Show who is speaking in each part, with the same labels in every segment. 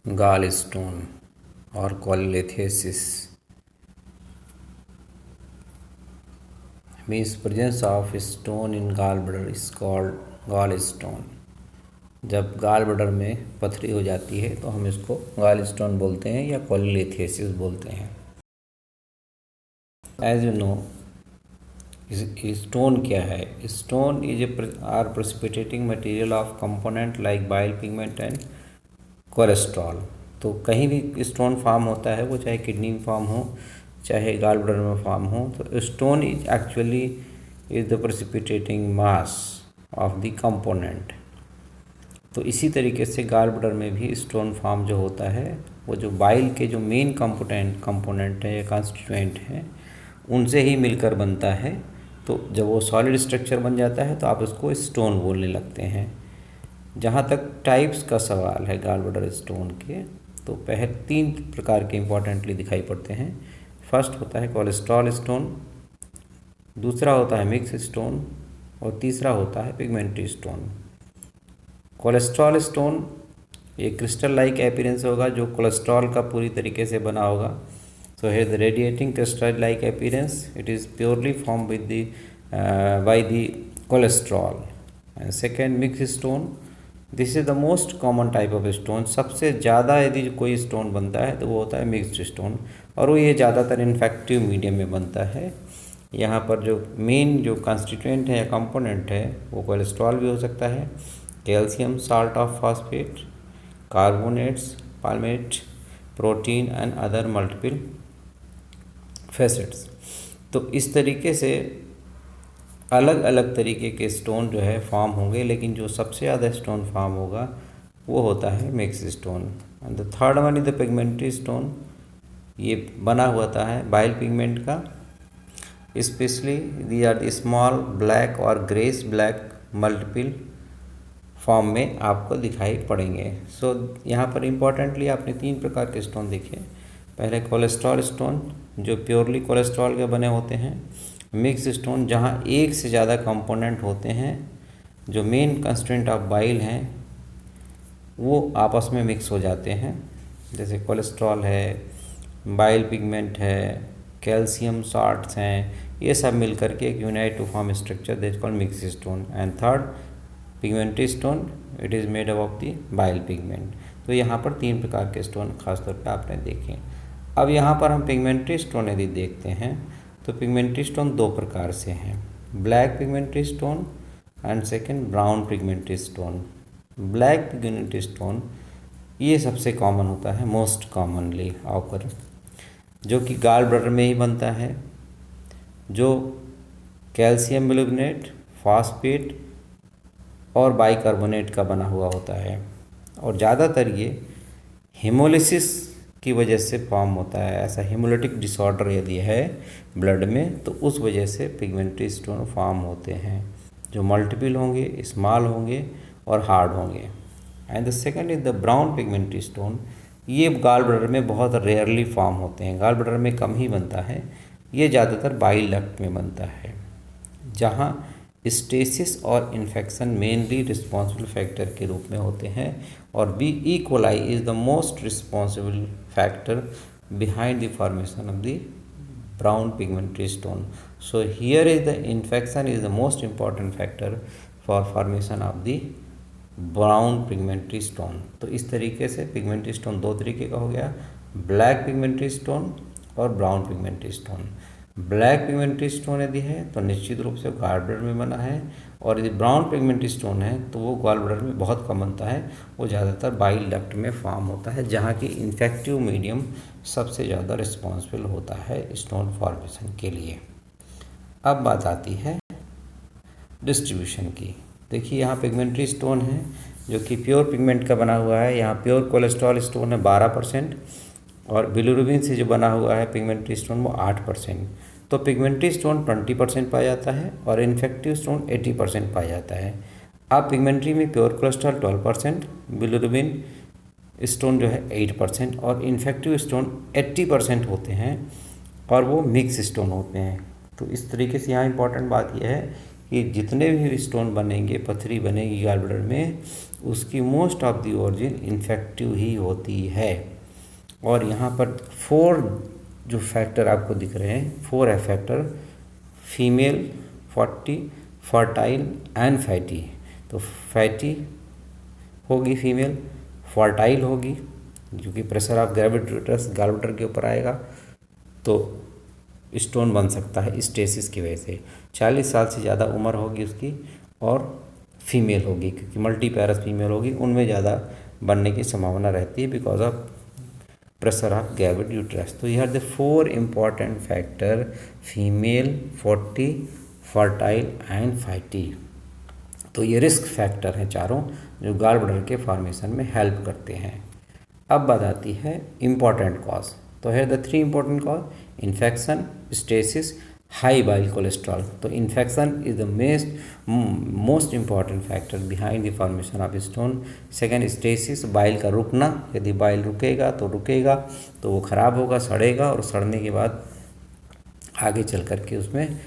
Speaker 1: gallstone or cholelithiasis means presence of stone in gallbladder is called gallstone। जब गाल bladder में पथरी हो जाती है तो हम इसको gallstone बोलते हैं या cholelithiasis बोलते हैं। एज यू नो, स्टोन क्या है? Stone is are precipitating material of component like bile pigment and cholesterol. तो कहीं भी स्टोन फॉर्म होता है, वो चाहे किडनी में फॉर्म हो चाहे गाल ब्लडर में फॉर्म हो, तो stone is actually is the precipitating mass of the component. तो इसी तरीके से गाल ब्लडर में भी स्टोन फॉर्म जो होता है, वो जो बाइल के जो मेन कंपोनेंट है या कॉन्स्टिट्यूएंट हैं उनसे ही मिलकर बनता है। तो जब वो सॉलिड स्ट्रक्चर बन जाता है तो आप उसको स्टोन बोलने लगते हैं। जहाँ तक टाइप्स का सवाल है गाल ब्लडर स्टोन के, तो पहले 3 प्रकार के इंपॉर्टेंटली दिखाई पड़ते हैं। फर्स्ट होता है कोलेस्ट्रॉल स्टोन, दूसरा होता है मिक्स स्टोन और तीसरा होता है पिगमेंटरी स्टोन। कोलेस्ट्रॉल स्टोन ये क्रिस्टल लाइक अपीयरेंस होगा, जो कोलेस्ट्रॉल का पूरी तरीके से बना होगा। So here the radiating crystal-like appearance, it is purely formed with the by the cholesterol. And second, mixed stone, this is the most common type of stone। सबसे ज़्यादा यदि कोई स्टोन बनता है तो वो होता है मिक्स्ड स्टोन, और वो ये ज़्यादातर इन्फेक्टिव मीडियम में बनता है। यहाँ पर जो मेन जो कॉन्स्टिट्यूएंट है या कंपोनेंट है वो कोलेस्ट्रॉल भी हो सकता है, calcium salt of phosphate, carbonates, palmate, protein and other multiple facets. तो इस तरीके से अलग अलग तरीके के स्टोन जो है फॉर्म होंगे, लेकिन जो सबसे ज़्यादा स्टोन फॉर्म होगा वो होता है mix stone. And the third one is the pigmentary stone. ये बना हुआ है बाइल पिगमेंट का, specially they are the small black और ग्रेस ब्लैक मल्टीपल फॉर्म में आपको दिखाई पड़ेंगे। सो यहाँ पर इम्पॉर्टेंटली आपने 3 प्रकार के स्टोन देखे। पहले कोलेस्ट्रॉल स्टोन जो प्योरली कोलेस्ट्रॉल के बने होते हैं, मिक्स स्टोन जहाँ एक से ज़्यादा कंपोनेंट होते हैं, जो मेन कंस्टिट्यूएंट ऑफ बाइल हैं वो आपस में मिक्स हो जाते हैं, जैसे कोलेस्ट्रॉल है, बाइल पिगमेंट है, कैल्शियम साल्ट्स हैं, ये सब मिल करके एक unite to form structure that called mix stone. And third pigmentary stone, it is made up of the bile pigment. तो यहाँ पर 3 प्रकार के स्टोन खासतौर पर आपने देखे। अब यहाँ पर हम पिगमेंटरी स्टोन यदि देखते हैं तो पिगमेंटरी स्टोन 2 प्रकार से हैं, black pigmentary stone and second brown pigmentary stone. Black pigmentary stone ये सबसे कॉमन होता है, मोस्ट कॉमनली ऑकर, जो कि गाल ब्लडर में ही बनता है, जो कैल्शियम मैंगनीज, फॉस्फेट और बाइकार्बोनेट का बना हुआ होता है, और ज़्यादातर ये हेमोलिसिस की वजह से फॉर्म होता है। ऐसा हेमोलिटिक डिसऑर्डर यदि है ब्लड में तो उस वजह से पिगमेंटरी स्टोन फॉर्म होते हैं, जो मल्टीपल होंगे, स्मॉल होंगे और हार्ड होंगे। And the second is the brown pigmentary stone. ये गाल ब्लडर में बहुत रेयरली फॉर्म होते हैं, गाल ब्लडर में कम ही बनता है। ये ज़्यादातर बाइल डक्ट में बनता है, जहाँ स्टेसिस और इन्फेक्शन मेनली रिस्पॉन्सिबल फैक्टर के रूप में होते हैं, और B E coli is the most responsible factor behind the formation of the brown pigmentary stone. So here is the infection is the most important factor for formation of the brown pigmentary stone। तो इस तरीके से pigmentary stone 2 तरीके का हो गया, black pigmentary stone और brown pigmentary stone. Black pigmentary stone यदि है तो निश्चित रूप से गाल ब्लडर में बना है, और यदि ब्राउन पिगमेंट्री स्टोन है तो वो गाल ब्लडर में बहुत कम बनता है, वो ज़्यादातर बाइल डक्ट में फॉर्म होता है, जहाँ की इन्फेक्टिव मीडियम सबसे ज़्यादा रिस्पॉन्सिबल होता है स्टोन फॉर्मेशन के लिए। अब बात आती है डिस्ट्रीब्यूशन की। देखिए यहाँ पिगमेंट्री स्टोन है जो कि प्योर पिगमेंट का बना हुआ है। यहाँ प्योर कोलेस्ट्रॉल स्टोन है 12%, और बिलिरुबिन से जो बना हुआ है पिगमेंट्री स्टोन वो 8%। तो पिगमेंट्री स्टोन 20% पाया जाता है और इन्फेक्टिव स्टोन 80% पाया जाता है। अब पिगमेंट्री में प्योर कोलेस्ट्रॉल 12%, बिलिरुबिन स्टोन जो है 8% और इन्फेक्टिव स्टोन 80% होते हैं, और वो मिक्स स्टोन होते हैं। तो इस तरीके से यहाँ इंपॉर्टेंट बात यह है कि जितने भी स्टोन बनेंगे, पथरी बनेगी गाल ब्लडर में, उसकी most of the origin infective ही होती है। और यहाँ पर 4 जो फैक्टर आपको दिख रहे हैं, 4 है factor, female, 40, fertile and fatty. तो फैटी होगी फीमेल, फर्टाइल होगी जो कि प्रेशर ऑफ ग्रेविटी गॉलब्लैडर के ऊपर आएगा तो स्टोन बन सकता है स्टेसिस की वजह से। 40 साल से ज़्यादा उम्र होगी उसकी और फीमेल होगी, क्योंकि मल्टीपैरस फीमेल होगी, उनमें ज़्यादा बनने की संभावना रहती है because of pressure of gravid uterus. तो यह the 4 important factor, female, 40, fertile and fatty. तो ये रिस्क फैक्टर हैं चारों जो गॉल ब्लैडर के फॉर्मेशन में हेल्प करते हैं। अब बात आती है इम्पॉर्टेंट कॉज। तो है the 3 important cause, infection, stasis, high bile cholesterol. तो infection is the most important factor behind the formation of stone. Second stasis, bile का रुकना, यदि बाइल रुकेगा तो वो ख़राब होगा, सड़ेगा और सड़ने के बाद आगे चल कर के उसमें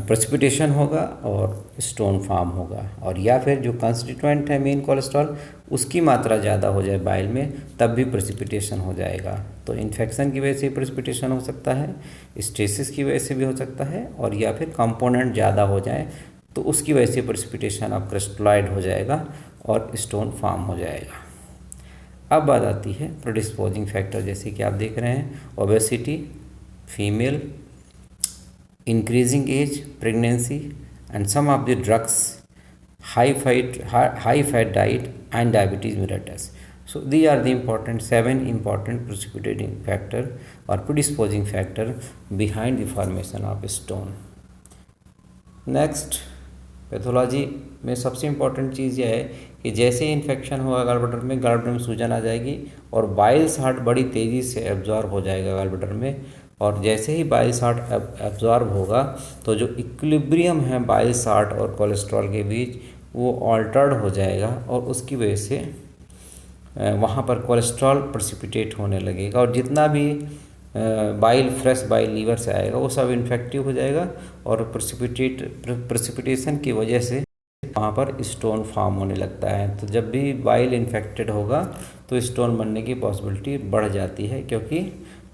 Speaker 1: प्रेसिपिटेशन होगा और स्टोन फॉर्म होगा। और या फिर जो कंस्टिट्यूएंट है मेन कोलेस्ट्रॉल उसकी मात्रा ज़्यादा हो जाए बाइल में तब भी प्रेसिपिटेशन हो जाएगा। तो इन्फेक्शन की वजह से प्रेसिपिटेशन हो सकता है, स्टेसिस की वजह से भी हो सकता है, और या फिर कंपोनेंट ज़्यादा हो जाए तो उसकी वजह से प्रेसिपिटेशन ऑफ क्रिस्टलॉइड हो जाएगा और स्टोन फॉर्म हो जाएगा। अब बात आती है प्रोडिस्पोजिंग फैक्टर, जैसे कि आप देख रहे हैं obesity, female, increasing age, pregnancy and some of the drugs, high fat diet and diabetes mellitus. So these are the 7 important precipitating factor or predisposing factor behind the formation of stone. Next, pathology में सबसे important चीज़ यह है कि जैसे ही infection होगा gallbladder में सूजन आ जाएगी और बाइल साल्ट बड़ी तेज़ी से एब्जॉर्ब हो जाएगा गॉलब्लैडर में। और जैसे ही बाइल साल्ट एब्जॉर्ब होगा तो जो इक्विलिब्रियम है बाइल साल्ट और कोलेस्ट्रॉल के बीच वो ऑल्टर्ड हो जाएगा और उसकी वजह से वहाँ पर कोलेस्ट्रॉल प्रेसिपिटेट होने लगेगा और जितना भी फ्रेश बाइल लीवर से आएगा वो सब इन्फेक्टिव हो जाएगा और प्रेसिपिटेशन की वजह से वहाँ पर स्टोन फॉर्म होने लगता है। तो जब भी बाइल इन्फेक्टेड होगा तो स्टोन बनने की पॉसिबिलिटी बढ़ जाती है, क्योंकि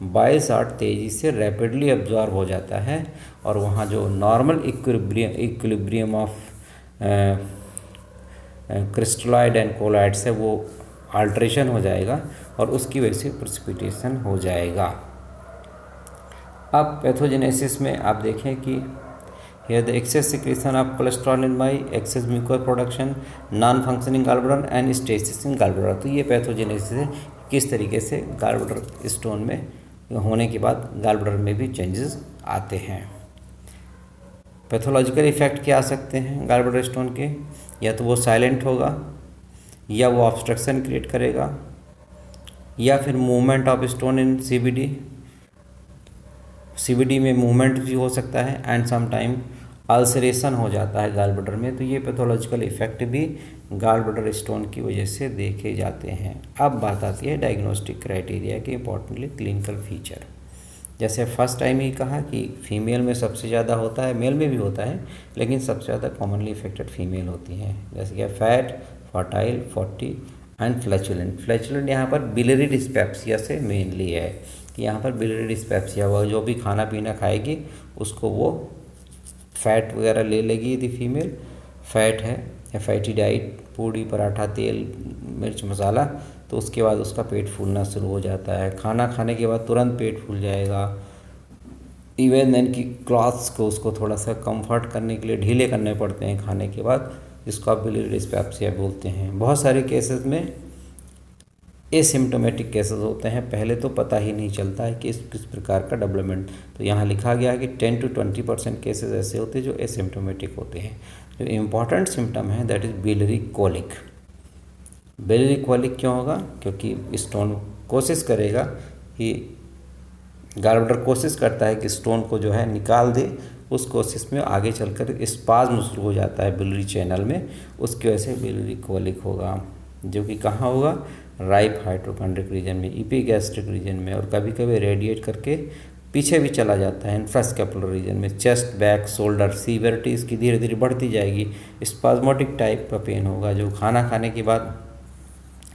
Speaker 1: बाइल साल्ट तेज़ी से रैपिडली एब्जॉर्ब हो जाता है और वहाँ जो normal equilibrium of crystalloid and colloids है वो अल्ट्रेशन हो जाएगा और उसकी वजह से प्रेसिपिटेशन हो जाएगा। अब पैथोजेनेसिस में आप देखें कि here the excess secretion of cholesterol in bile, excess mucus production, non functioning gallbladder and stasis in gallbladder। तो ये पैथोजेनेसिस है, किस तरीके से गॉलब्लैडर स्टोन में होने के बाद गॉलब्लैडर में भी चेंजेस आते हैं। पैथोलॉजिकल इफेक्ट क्या आ सकते हैं गॉलब्लैडर स्टोन के, या तो वो साइलेंट होगा या वो ऑब्स्ट्रक्शन क्रिएट करेगा या फिर movement of stone in CBD में मूवमेंट भी हो सकता है एंड समटाइम अल्सरेशन हो जाता है गॉलब्लैडर में। तो ये पैथोलॉजिकल इफेक्ट भी गॉलब्लैडर स्टोन की वजह से देखे जाते हैं। अब बात आती है डायग्नोस्टिक क्राइटेरिया के, इंपॉर्टेंटली क्लिनिकल फीचर। जैसे फर्स्ट टाइम ही कहा कि फीमेल में सबसे ज़्यादा होता है, मेल में भी होता है लेकिन सबसे ज़्यादा कॉमनली इफेक्टेड फीमेल होती हैं। जैसे कि फैट, फर्टाइल, 40 एंड फ्लैचुलेंट। फ्लैचुलेंट यहाँ पर बिलियरी डिस्पेप्सिया से मेनली है कि यहाँ पर बिलियरी डिस्पेप्सिया हुआ, जो भी खाना पीना खाएगी उसको वो फैट वगैरह ले लेगी। यदि फीमेल फैट है या फैटी डाइट, पूड़ी पराठा, तेल, मिर्च, मसाला, तो उसके बाद उसका पेट फूलना शुरू हो जाता है। खाना खाने के बाद तुरंत पेट फूल जाएगा। इवन देन की क्लॉथ्स को उसको थोड़ा सा कंफर्ट करने के लिए ढीले करने पड़ते हैं खाने के बाद, जिसको आप बिलियरी डिस्पेप्सिया बोलते हैं। बहुत सारे केसेस में एसिम्टोमेटिक केसेस होते हैं, पहले तो पता ही नहीं चलता है कि किस प्रकार का डेवलपमेंट। तो यहाँ लिखा गया है कि 10 to 20% केसेस ऐसे होते हैं जो एसिम्टोमेटिक होते हैं। जो इम्पॉर्टेंट सिम्टम है that is biliary colic. Biliary colic क्यों होगा? क्योंकि स्टोन कोशिश करेगा कि गॉलब्लैडर कोशिश करता है कि स्टोन को जो है निकाल दे, उस कोशिश में आगे चलकर स्पाज्म शुरू हो जाता है बिलियरी चैनल में, उसकी वजह से बिलियरी कोलिक होगा, जो कि कहाँ होगा? राइट हाइड्रोकॉन्ड्रिक रीजन में, इपीगैस्ट्रिक रीजन में, और कभी कभी रेडिएट करके पीछे भी चला जाता है इंफ्रास्कैपुलर रीजन में, चेस्ट, बैक, शोल्डर। सीवियरिटी इसकी धीरे धीरे बढ़ती जाएगी। स्पाज्मोटिक टाइप का पेन होगा जो खाना खाने के बाद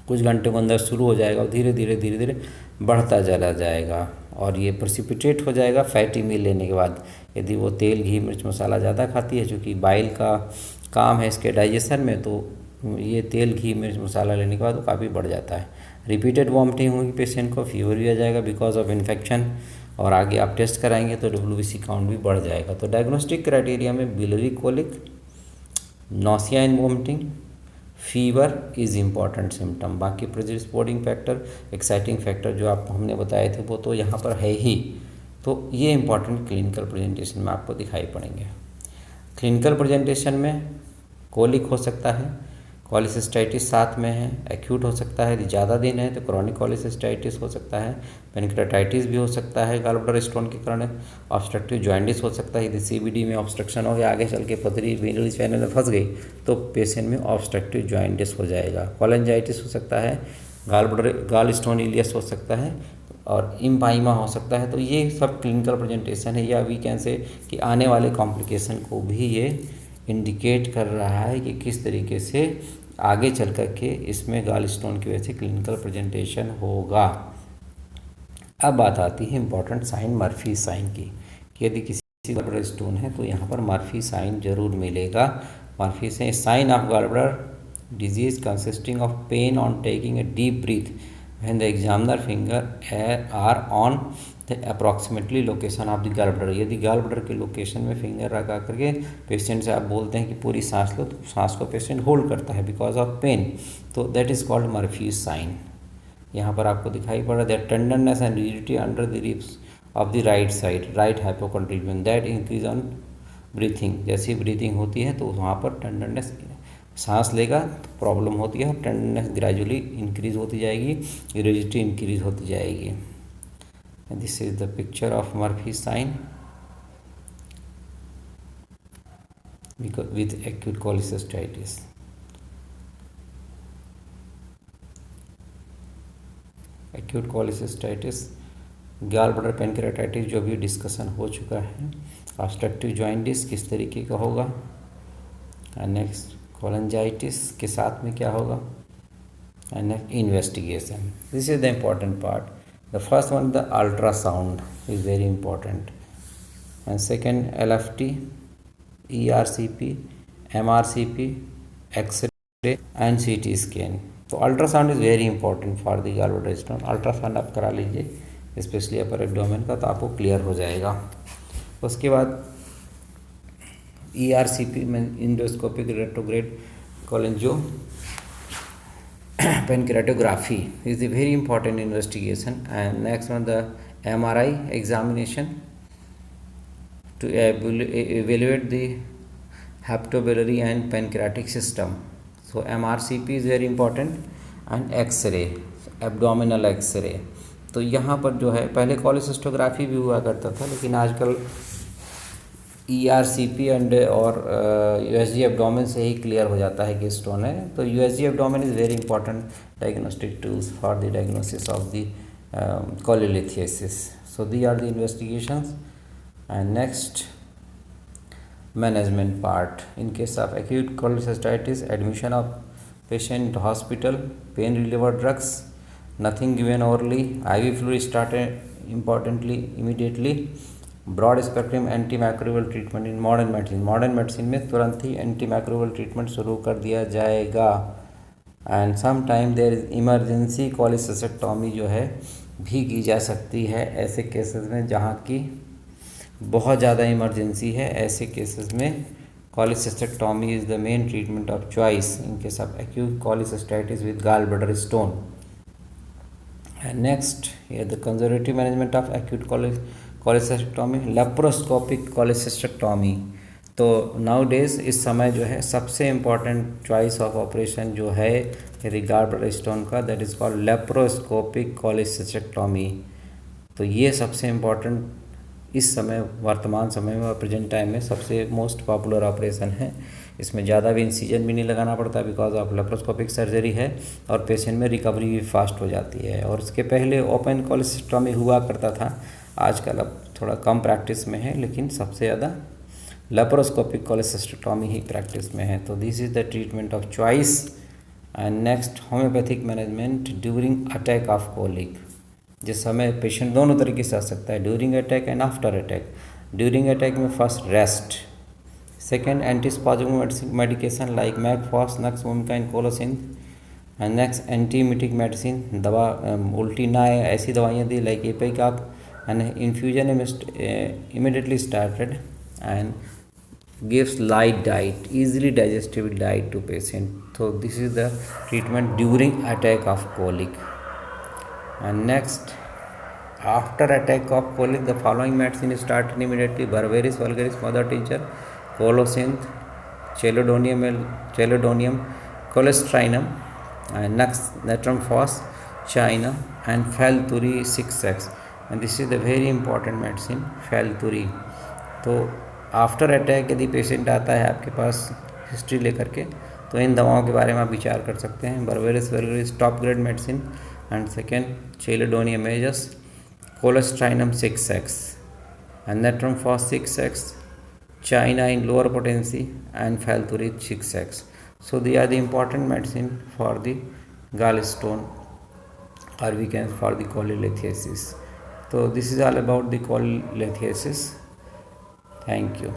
Speaker 1: कुछ घंटे के अंदर शुरू हो जाएगा और धीरे धीरे बढ़ता चला जाएगा और ये प्रेसिपिटेट हो जाएगा फैटी मील लेने के बाद। यदि वो तेल, घी, मिर्च, मसाला ज़्यादा खाती है, चूँकि बाइल का काम है इसके डाइजेशन में, तो ये तेल, घी, मिर्च, मसाला लेने के बाद वो काफ़ी बढ़ जाता है। रिपीटेड वॉमिटिंग होगी पेशेंट को, फीवर भी आ जाएगा बिकॉज ऑफ इन्फेक्शन, और आगे आप टेस्ट कराएंगे तो WBC काउंट भी बढ़ जाएगा। तो डायग्नोस्टिक क्राइटेरिया में biliary colic, nausea and vomiting, fever is important symptom. बाकी प्रेडिस्पोजिंग फैक्टर, एक्साइटिंग फैक्टर जो आपको हमने बताए थे वो तो यहाँ पर है ही। तो ये इंपॉर्टेंट क्लिनिकल प्रेजेंटेशन में आपको दिखाई पड़ेंगे। क्लिनिकल प्रेजेंटेशन में कोलिक हो सकता है, कॉलिसिस्टाइटिस साथ में है, एक्यूट हो सकता है, यदि ज़्यादा दिन है तो क्रॉनिक कॉलिसिस्टाइटिस हो सकता है, पेनक्रेटाइटिस भी हो सकता है गॉल ब्लैडर स्टोन के कारण, ऑब्स्ट्रक्टिव जॉइंटिस हो सकता है। यदि CBD में ऑब्स्ट्रक्शन हो गया, आगे चल के पथरी वेनरी चैनल में फंस गई तो पेशेंट में ऑब्स्ट्रक्टिव जॉइंटिस हो जाएगा। कोलेंजाइटिस हो सकता है, गॉल स्टोन इलियस हो सकता है और इम्पाइमा हो सकता है। तो ये सब क्लिनिकल प्रेजेंटेशन है, या वी कैन से कि आने वाले कॉम्प्लिकेशन को भी ये इंडिकेट कर रहा है कि किस तरीके से आगे चल कर के इसमें गॉल स्टोन की वजह से क्लिनिकल प्रेजेंटेशन होगा। अब बात आती है इम्पॉर्टेंट साइन, मर्फी साइन की, कि यदि किसी गॉल ब्लैडर स्टोन है तो यहाँ पर मर्फी साइन जरूर मिलेगा। मर्फी से sign of gall bladder disease consisting of pain on taking a deep breath when the examiner finger are on the approximately location of the gallbladder। यदि gall bladder के location में finger रखा करके patient से आप बोलते हैं कि पूरी सांस लो, तो सांस को पेशेंट होल्ड करता है बिकॉज ऑफ पेन, तो that is called Murphy's sign. यहाँ पर आपको दिखाई पड़ रहा है tenderness and rigidity under the ribs of the right side, right hypochondrial that increase on breathing. जैसी ब्रीथिंग होती है तो वहाँ पर टेंडरनेस, सांस लेगा तो प्रॉब्लम होती है और टेंडरनेस ग्रेजुअली इंक्रीज होती जाएगी, रिजिडिटी इंक्रीज होती जाएगी। This is the picture of Murphy sign with acute cholecystitis. Acute cholecystitis, gall bladder pancreatitis जो भी डिस्कशन हो चुका है, ऑब्स्ट्रक्टिव जॉइंटिस किस तरीके का होगा, नेक्स्ट कोलेंजाइटिस के साथ में क्या होगा, and investigation. This is the important part. The first one the ultrasound is very important, and second LFT, ERCP, MRCP, x-ray and CT scan. तो ultrasound is very important for the gall bladder stone. Ultrasound आप करा लीजिए specially upper abdomen का, तो आपको clear हो जाएगा। उसके बाद ERCP में endoscopic retrograde cholangiopancreatography is a very important investigation, and next one the MRI examination to evaluate the hepatobiliary and pancreatic system. So MRCP is very important, and X-ray, abdominal X-ray। तो यहाँ पर जो है पहले कोलिसिस्टोग्राफी भी हुआ करता था, लेकिन आजकल ERCP एंड और USG एब्डोमेन से ही क्लियर हो जाता है कि स्टोन है। तो USG abdomen is very important diagnostic tools for the diagnosis of the cholelithiasis. So they are the investigations. And next management part, in case of acute cholecystitis, admission of patient hospital, pain reliever drugs, nothing given orally, IV fluid started importantly immediately, broad spectrum anti microbial treatment in modern medicine. Modern medicine में तुरंत ही anti microbial treatment शुरू कर दिया जाएगा। And some time there is emergency cholecystectomy जो है भी की जा सकती है ऐसे केसेस में जहाँ की बहुत ज़्यादा इमरजेंसी है। ऐसे केसेस में cholecystectomy is the main treatment of choice in case of acute cholecystitis with gall bladder stone. And next here the conservative management of acute cholecystectomy, laparoscopic cholecystectomy. तो नाउ डेज इस समय जो है सबसे important choice of operation जो है यदि gall bladder stone का, that is called laparoscopic cholecystectomy. तो ये सबसे इम्पॉर्टेंट इस समय वर्तमान समय में प्रेजेंट टाइम में सबसे मोस्ट पॉपुलर ऑपरेशन है। इसमें ज़्यादा भी इंसीजन भी नहीं लगाना पड़ता बिकॉज ऑफ लेप्रोस्कोपिक सर्जरी है, और पेशेंट में रिकवरी भी फास्ट हो जाती है। और इसके पहले ओपन कोलिसिस्टेक्टॉमी हुआ करता था, आजकल अब थोड़ा कम प्रैक्टिस में है, लेकिन सबसे ज़्यादा लेप्रोस्कोपिक कोलेसिस्टेक्टोमी ही प्रैक्टिस में है। तो this is the treatment of choice. And next, homeopathic management during attack of colic. जिस समय पेशेंट दोनों तरीके से आ सकता है, during attack and after attack. During attack में first rest, second antispasmodic medication like mag phos, nux vomica, colocynth, and next antiemetic medicine, दवा उल्टी ना आए ऐसी दवाइयाँ दी like ipecac, and infusion immediately started and gives light diet, easily digestible diet to patient. So this is the treatment during attack of colic. And next, after attack of colic, the following medicine is started immediately: Berberis vulgaris, mother tincture, Colocynth, Chelidonium, Colestrinum, and next Natrum Phos, China, and Falturi 6x. And this is the very important medicine, Falturi. तो after attack यदि patient आता है आपके पास history लेकर के, तो इन दवाओं के बारे में आप विचार कर सकते हैं। Berberis vulgaris top grade medicine, and second chelidonium majus, cholesterinum 6x, and natrum phos 6x, china in lower potency, and fel tauri 6x. So they are the important medicine for the gallstone, or we can for the cholelithiasis. So this is all about the cholelithiasis. Thank you.